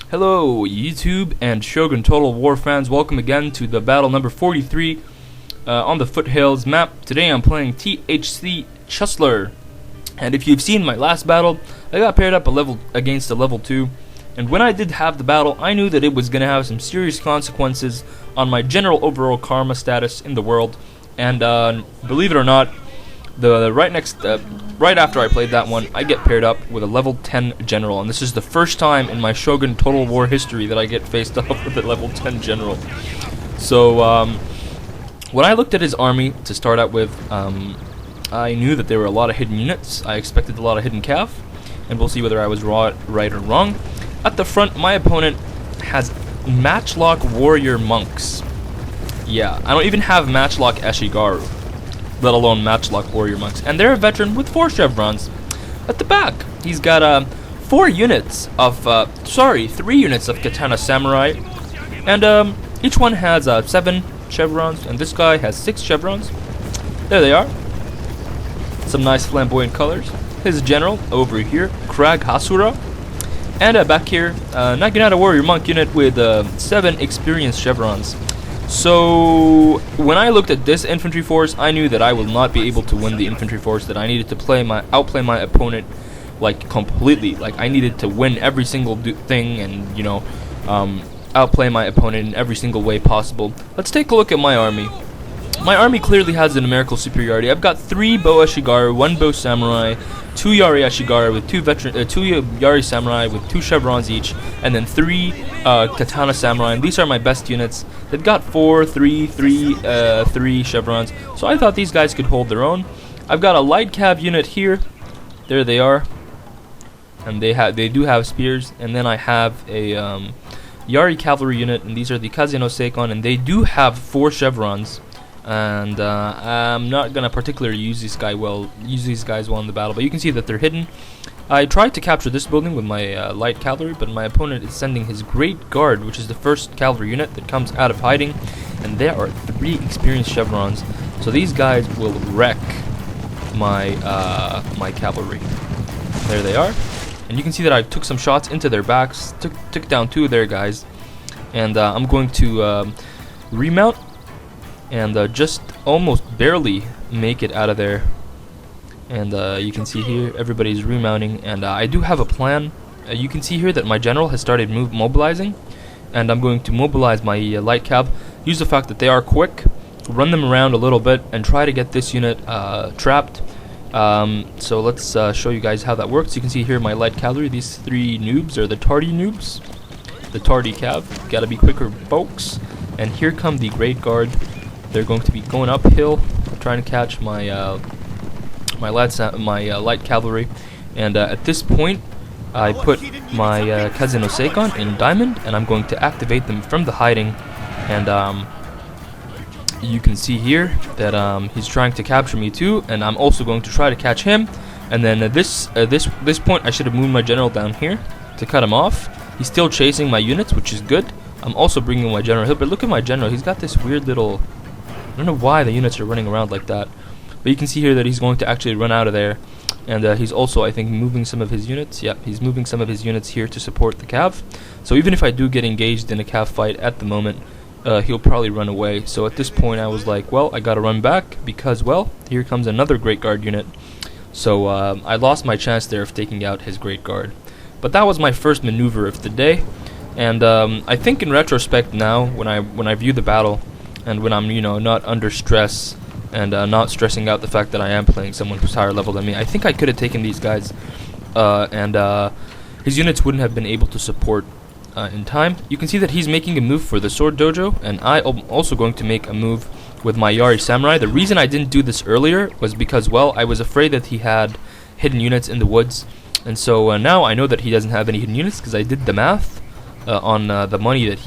Hello YouTube and Shogun Total War fans, welcome again to the battle number 43 on the Foothills map. Today I'm playing THC Chusler, and if you've seen my last battle, I got paired up against a level 2, and when I did have the battle, I knew that it was going to have some serious consequences on my general overall karma status in the world, and believe it or not, right after I played that one, I get paired up with a level 10 general, and this is the first time in my Shogun Total War history that I get faced off with a level 10 general. So when I looked at his army to start out with, I knew that there were a lot of hidden units. I expected a lot of hidden cav, and we'll see whether I was right or wrong. At the front, my opponent has matchlock warrior monks. Yeah, I don't even have matchlock Ashigaru, let alone matchlock warrior monks, and they're a veteran with 4 chevrons. At the back, he's got 3 units of katana samurai, and each one has 7 chevrons, and this guy has 6 chevrons. There they are, some nice flamboyant colors. His general over here, Krag Hasura, and back here, Naginata warrior monk unit with 7 experienced chevrons. So when I looked at this infantry force, I knew that I will not be able to win the infantry force, that I needed to outplay my opponent like completely. Like I needed to win every single thing and, you know, outplay my opponent in every single way possible. Let's take a look at my army. My army clearly has a numerical superiority. I've got 3 bow Ashigaru, 1 bow samurai, 2 Yari Ashigaru with 2 Yari samurai with 2 chevrons each, and then 3 katana samurai, and these are my best units. They've got 4, 3 chevrons, so I thought these guys could hold their own. I've got a light cav unit here. There they are, and they do have spears. And then I have a Yari cavalry unit, and these are the Kazeno Seikon, and they do have 4 chevrons. And I'm not gonna particularly use these guys well in the battle, but you can see that they're hidden. I tried to capture this building with my light cavalry, but my opponent is sending his great guard, which is the first cavalry unit that comes out of hiding, and there are 3 experienced chevrons. So these guys will wreck my my cavalry. There they are, and you can see that I took some shots into their backs, took down 2 of their guys, and I'm going to remount and just almost barely make it out of there. And you can see here everybody's remounting, and I do have a plan. You can see here that my general has started mobilizing, and I'm going to mobilize my light cav, use the fact that they are quick, run them around a little bit, and try to get this unit trapped. So let's show you guys how that works. You can see here my light cavalry, these 3 noobs are the tardy noobs, the tardy cav, gotta be quicker folks. And here come the great guard. They're going to be going uphill, trying to catch my light cavalry. And at this point, I put my Kazeno Seikon in diamond, and I'm going to activate them from the hiding. And you can see here that he's trying to capture me too, and I'm also going to try to catch him. And then at this point, I should have moved my general down here to cut him off. He's still chasing my units, which is good. I'm also bringing my general here, but look at my general. He's got this weird little, I don't know why the units are running around like that, but you can see here that he's going to actually run out of there, and he's also, I think, moving some of his units. Yep, he's moving some of his units here to support the cav. So even if I do get engaged in a cav fight at the moment, he'll probably run away. So at this point I was like, well, I gotta run back, because, well, here comes another great guard unit. So I lost my chance there of taking out his great guard. But that was my first maneuver of the day, and I think in retrospect now, when I view the battle, and when I'm, you know, not under stress and not stressing out the fact that I am playing someone who's higher level than me, I think I could have taken these guys, and his units wouldn't have been able to support in time. You can see that he's making a move for the sword dojo, and I am also going to make a move with my Yari samurai. The reason I didn't do this earlier was because, well, I was afraid that he had hidden units in the woods, and so now I know that he doesn't have any hidden units, because I did the math on the money that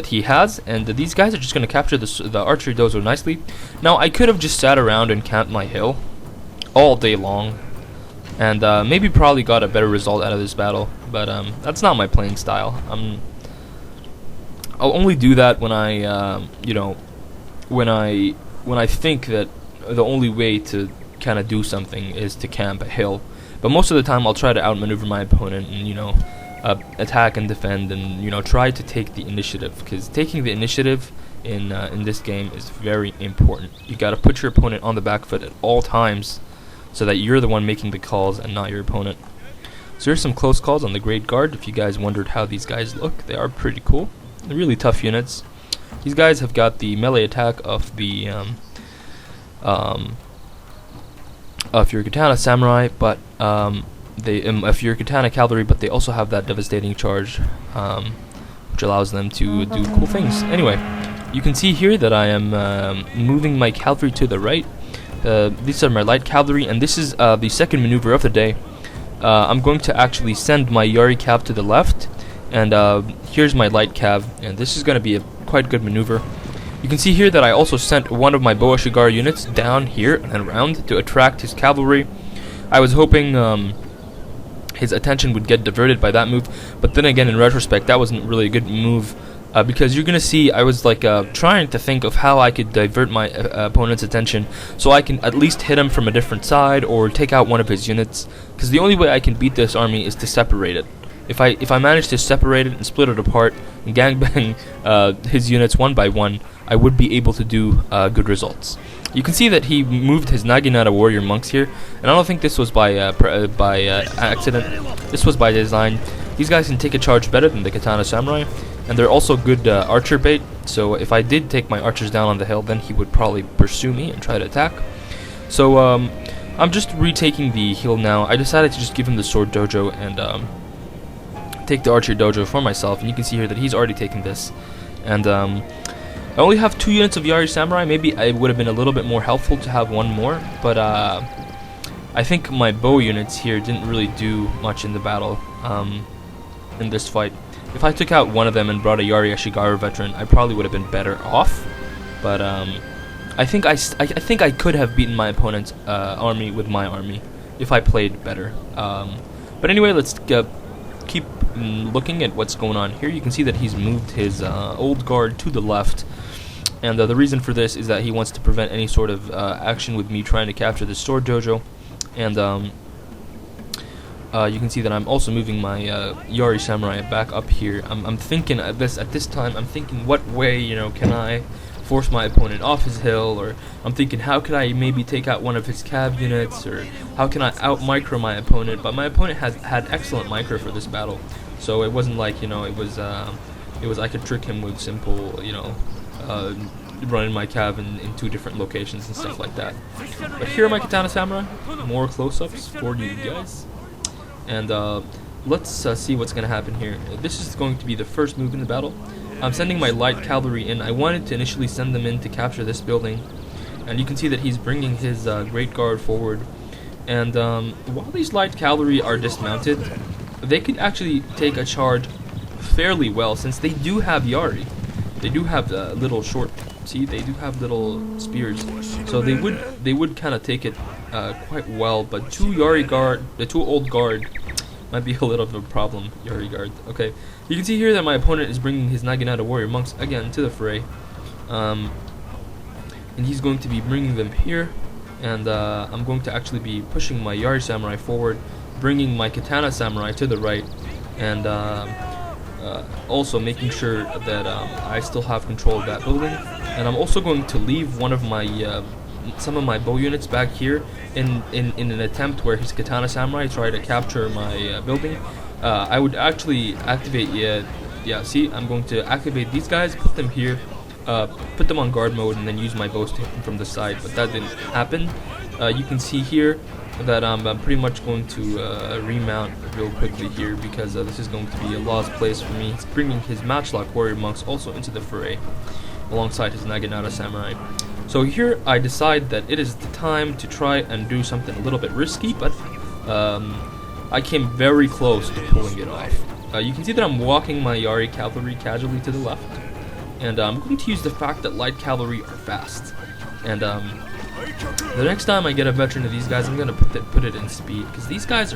he has, and these guys are just going to capture the archery dojo nicely. Now I could have just sat around and camped my hill all day long, and maybe probably got a better result out of this battle, but that's not my playing style. I'll only do that when I you know, when I think that the only way to kind of do something is to camp a hill. But most of the time I'll try to outmaneuver my opponent and, you know, attack and defend, and try to take the initiative, because taking the initiative in this game is very important. You got to put your opponent on the back foot at all times, so that you're the one making the calls and not your opponent. So here's some close calls on the Great Guard. If you guys wondered how these guys look, they are pretty cool. They're really tough units. These guys have got the melee attack of the of your katana samurai, but if you're katana cavalry, but they also have that devastating charge, which allows them to do cool things. Anyway, you can see here that I am moving my cavalry to the right. These are my light cavalry, and this is the second maneuver of the day. I'm going to actually send my Yari cav to the left, and here's my light cav, and this is going to be a quite good maneuver. You can see here that I also sent one of my Boa Shigara units down here and around to attract his cavalry. I was hoping his attention would get diverted by that move, but then again, in retrospect, that wasn't really a good move, because you're gonna see I was like trying to think of how I could divert my opponent's attention so I can at least hit him from a different side or take out one of his units, because the only way I can beat this army is to separate it. If I manage to separate it and split it apart and gangbang his units one by one, I would be able to do good results. You can see that he moved his Naginata warrior monks here, and I don't think this was by accident. This was by design. These guys can take a charge better than the katana samurai, and they're also good archer bait. So if I did take my archers down on the hill, then he would probably pursue me and try to attack. So I'm just retaking the hill now. I decided to just give him the sword dojo and take the archer dojo for myself, and you can see here that he's already taken this. And I only have 2 units of Yari Samurai. Maybe it would have been a little bit more helpful to have one more, but I think my bow units here didn't really do much in the battle in this fight. If I took out one of them and brought a Yari Ashigaru veteran, I probably would have been better off. But I think I could have beaten my opponent's army with my army if I played better. But anyway, let's keep looking at what's going on here. You can see that he's moved his old guard to the left, and the reason for this is that he wants to prevent any sort of action with me trying to capture the sword dojo. And you can see that I'm also moving my Yari Samurai back up here. I'm thinking at this time, I'm thinking what way can I force my opponent off his hill, or I'm thinking how could I maybe take out one of his cav units, or how can I out micro my opponent. But my opponent had excellent micro for this battle, so it wasn't like it was I could trick him with simple running my cav in 2 different locations and stuff like that. But here are my katana samurai, more close-ups for you guys, and let's see what's gonna happen here. This is going to be the first move in the battle. I'm sending my light cavalry in. I wanted to initially send them in to capture this building, and you can see that he's bringing his great guard forward. And while these light cavalry are dismounted, they could actually take a charge fairly well, since they do have Yari. They do have little short. See, they do have little spears, so they would kind of take it quite well. But the 2 old guard might be a little bit of a problem. Yari guard. Okay, you can see here that my opponent is bringing his Naginata warrior monks again to the fray, and he's going to be bringing them here. And I'm going to actually be pushing my Yari samurai forward, bringing my katana samurai to the right, and also making sure that I still have control of that building. And I'm also going to leave one of my some of my bow units back here in an attempt where his katana samurai try to capture my building. I would actually activate see, I'm going to activate these guys, put them here, put them on guard mode, and then use my bows to hit them from the side, but that didn't happen. You can see here that I'm pretty much going to remount real quickly here, because this is going to be a lost place for me. He's bringing his matchlock warrior monks also into the fray alongside his Naginata samurai. So here I decide that it is the time to try and do something a little bit risky, but I came very close to pulling it off. You can see that I'm walking my Yari cavalry casually to the left, and I'm going to use the fact that light cavalry are fast. And the next time I get a veteran of these guys, I'm going to put it in speed, because these guys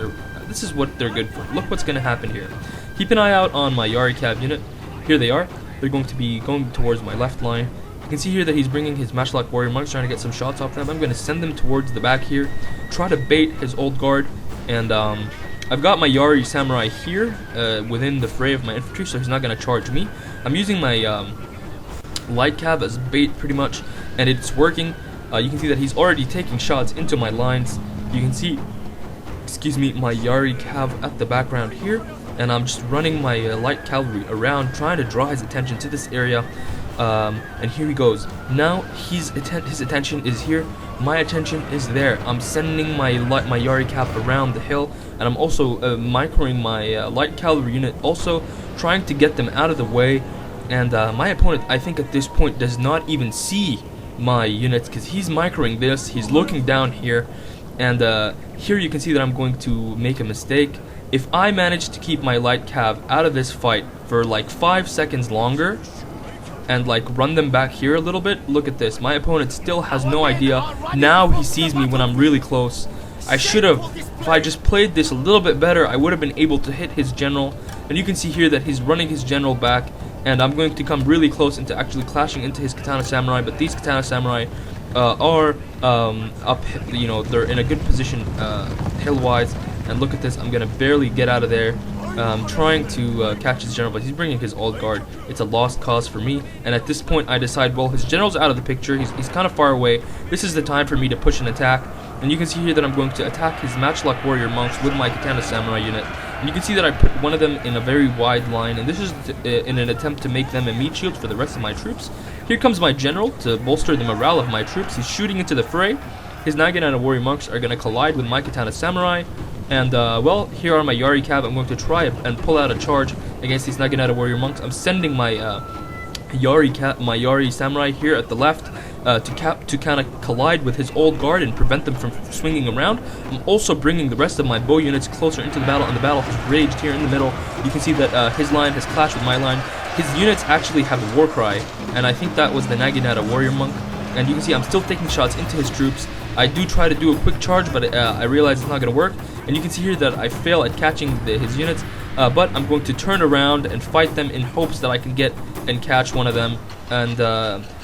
this is what they're good for. Look what's going to happen here. Keep an eye out on my Yari cav unit. Here they are. They're going to be going towards my left line. You can see here that he's bringing his matchlock warrior monks, trying to get some shots off them. I'm going to send them towards the back here, try to bait his old guard, and I've got my Yari Samurai here within the fray of my infantry, so he's not going to charge me. I'm using my light cav as bait pretty much, and it's working. You can see that he's already taking shots into my lines. You can see, excuse me, my Yari cav at the background here, and I'm just running my light cavalry around, trying to draw his attention to this area. And here he goes. Now his attention is here. My attention is there. I'm sending my Yari cap around the hill, and I'm also microing my light cavalry unit, also trying to get them out of the way. And my opponent, I think at this point, does not even see my units because he's microing this. He's looking down here, and here you can see that I'm going to make a mistake. If I manage to keep my light cav out of this fight for like 5 seconds longer, and like run them back here a little bit, look at this. My opponent still has no idea. Now he sees me when I'm really close. I should have, if I just played this a little bit better, I would have been able to hit his general. And you can see here that he's running his general back, and I'm going to come really close into actually clashing into his Katana Samurai. But these Katana Samurai are up, you know, they're in a good position hill-wise. And look at this, I'm gonna barely get out of there. Trying to catch his general, but he's bringing his old guard. It's a lost cause for me, and at this point I decide, well, his general's out of the picture, he's kind of far away. This is the time for me to push an attack, and you can see here that I'm going to attack his matchlock warrior monks with my Katana Samurai unit. And you can see that I put one of them in a very wide line, and this is in an attempt to make them a meat shield for the rest of my troops. Here comes my general to bolster the morale of my troops. He's shooting into the fray. His Naginata warrior monks are going to collide with my Katana Samurai. And, well, here are my Yari cav. I'm going to try and pull out a charge against these Naginata warrior monks. I'm sending my Yari Samurai here at the left to kind of collide with his old guard and prevent them from swinging around. I'm also bringing the rest of my bow units closer into the battle, and the battle has raged here in the middle. You can see that his line has clashed with my line. His units actually have a war cry, and I think that was the Naginata warrior monk. And you can see I'm still taking shots into his troops. I do try to do a quick charge, but I realize it's not going to work. And you can see here that I fail at catching his units, but I'm going to turn around and fight them in hopes that I can get and catch one of them. And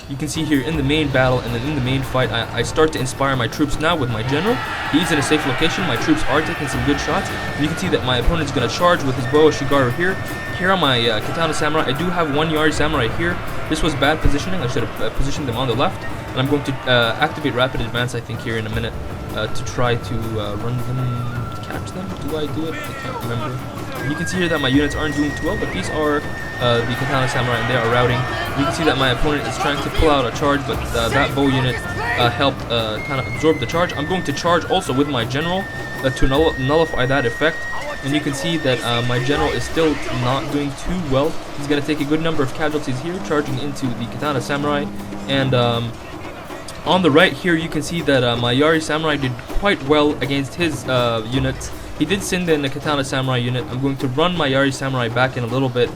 you can see here in the main battle and then in the main fight, I start to inspire my troops now with my general. He's in a safe location. My troops are taking some good shots. And you can see that my opponent's going to charge with his bow Shigaru here. Here are my Katana Samurai. I do have one Yari Samurai here. This was bad positioning. I should have positioned them on the left. And I'm going to activate rapid advance, I think, here in a minute to try to run them, catch them. Do I do it? I can't remember. You can see here that my units aren't doing too well, but these are the Katana Samurai, and they are routing. You can see that my opponent is trying to pull out a charge, but that bow unit helped kind of absorb the charge. I'm going to charge also with my general to nullify that effect. And you can see that my general is still not doing too well. He's going to take a good number of casualties here, charging into the Katana Samurai. And on the right here, you can see that my Yari Samurai did quite well against his units. He did send in the Katana Samurai unit. I'm going to run my Yari Samurai back in a little bit.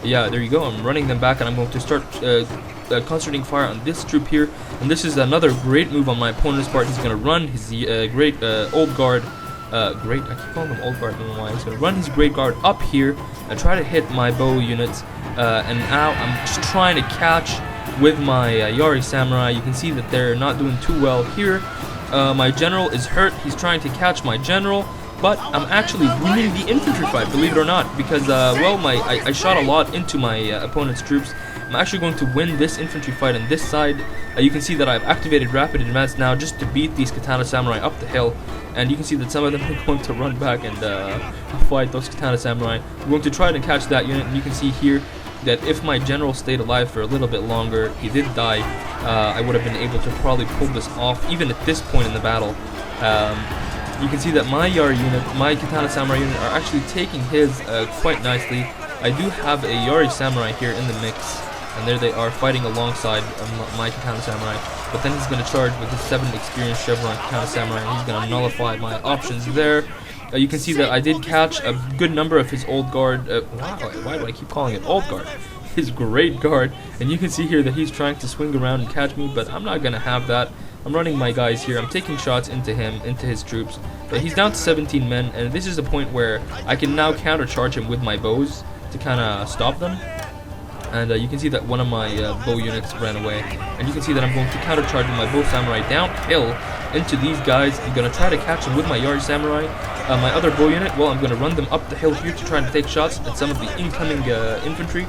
Yeah, there you go. I'm running them back, and I'm going to start concentrating fire on this troop here. And this is another great move on my opponent's part. He's going to run his great old guard. I keep calling them old guard, I don't know why. He's going to run his great guard up here and try to hit my bow units. And now I'm just trying to catch with my Yari Samurai. You can see that they're not doing too well here. My general is hurt. He's trying to catch my general, but I'm actually winning the infantry fight, believe it or not, because well, I shot a lot into my opponent's troops. I'm actually going to win this infantry fight on this side. You can see that I've activated rapid advance now just to beat these Katana Samurai up the hill, and you can see that some of them are going to run back and fight those Katana Samurai. I'm going to try to catch that unit, and you can see here that if my general stayed alive for a little bit longer, he did die, I would have been able to probably pull this off even at this point in the battle. You can see that my Yari unit, my Katana Samurai unit, are actually taking his quite nicely. I do have a Yari Samurai here in the mix, and there they are fighting alongside my Katana Samurai. But then he's going to charge with his 7 experienced Chevron Katana Samurai, and he's going to nullify my options there. You can see that I did catch a good number of his old guard. Why do I keep calling it old guard? His great guard. And you can see here that he's trying to swing around and catch me, but I'm not going to have that. I'm running my guys here. I'm taking shots into him, into his troops. But he's down to 17 men, and this is a point where I can now countercharge him with my bows to kind of stop them. And you can see that one of my bow units ran away. And you can see that I'm going to countercharge with my bow samurai downhill into these guys. I'm going to try to catch them with my Yari Samurai. my other bow unit, well, I'm going to run them up the hill here to try and take shots at some of the incoming infantry.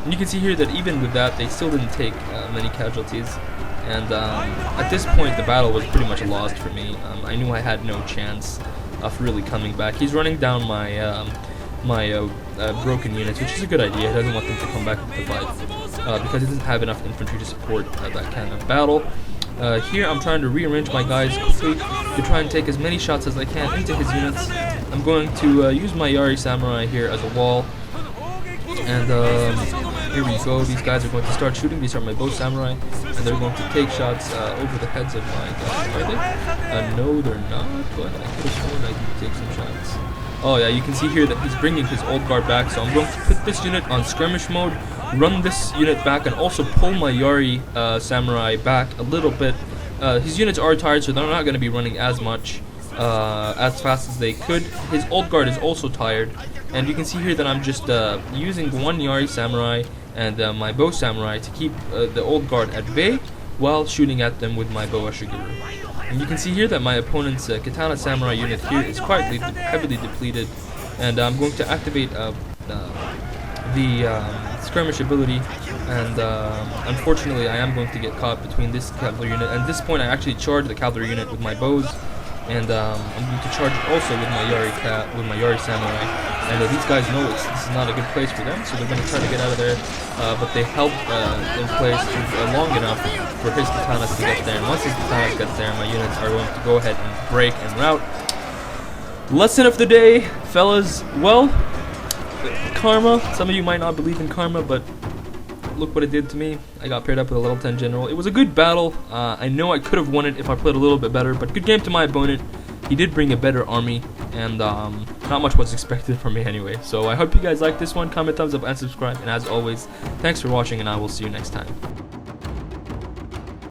And you can see here that even with that, they still didn't take many casualties. And at this point, the battle was pretty much lost for me. I knew I had no chance of really coming back. He's running down my broken units, which is a good idea. He doesn't want them to come back into the fight because he doesn't have enough infantry to support that kind of battle. Here I'm trying to rearrange my guys quickly to try and take as many shots as I can into his units. I'm going to use my Yari Samurai here as a wall. And here we go. These guys are going to start shooting. These are my bow samurai, and they're going to take shots over the heads of my guys. Are they? No, they're not. But I could have sworn I could take some shots. Oh yeah, you can see here that he's bringing his old guard back. So I'm going to put this unit on skirmish mode, run this unit back, and also pull my Yari samurai back a little bit. His units are tired, so they're not going to be running as much as fast as they could. His old guard is also tired. And you can see here that I'm just using one Yari Samurai and my Bow Samurai to keep the old guard at bay while shooting at them with my Bow Ashiguru. And you can see here that my opponent's Katana Samurai unit here is quite heavily depleted. And I'm going to activate the skirmish ability. And unfortunately, I am going to get caught between this cavalry unit. And at this point, I actually charge the cavalry unit with my bows. And I'm going to charge it also with my Yari Samurai. And these guys know this is not a good place for them, so they're going to try to get out of there. But they held in place long enough for his katanas to get there. And once his katanas get there, my units are going to go ahead and break and rout. Lesson of the day, fellas. Well, karma. Some of you might not believe in karma, but look what it did to me. I got paired up with a level 10 general. It was a good battle. I know I could have won it if I played a little bit better, but good game to my opponent. He did bring a better army, and not much was expected from me anyway. So I hope you guys liked this one. Comment, thumbs up, and subscribe. And as always, thanks for watching, and I will see you next time.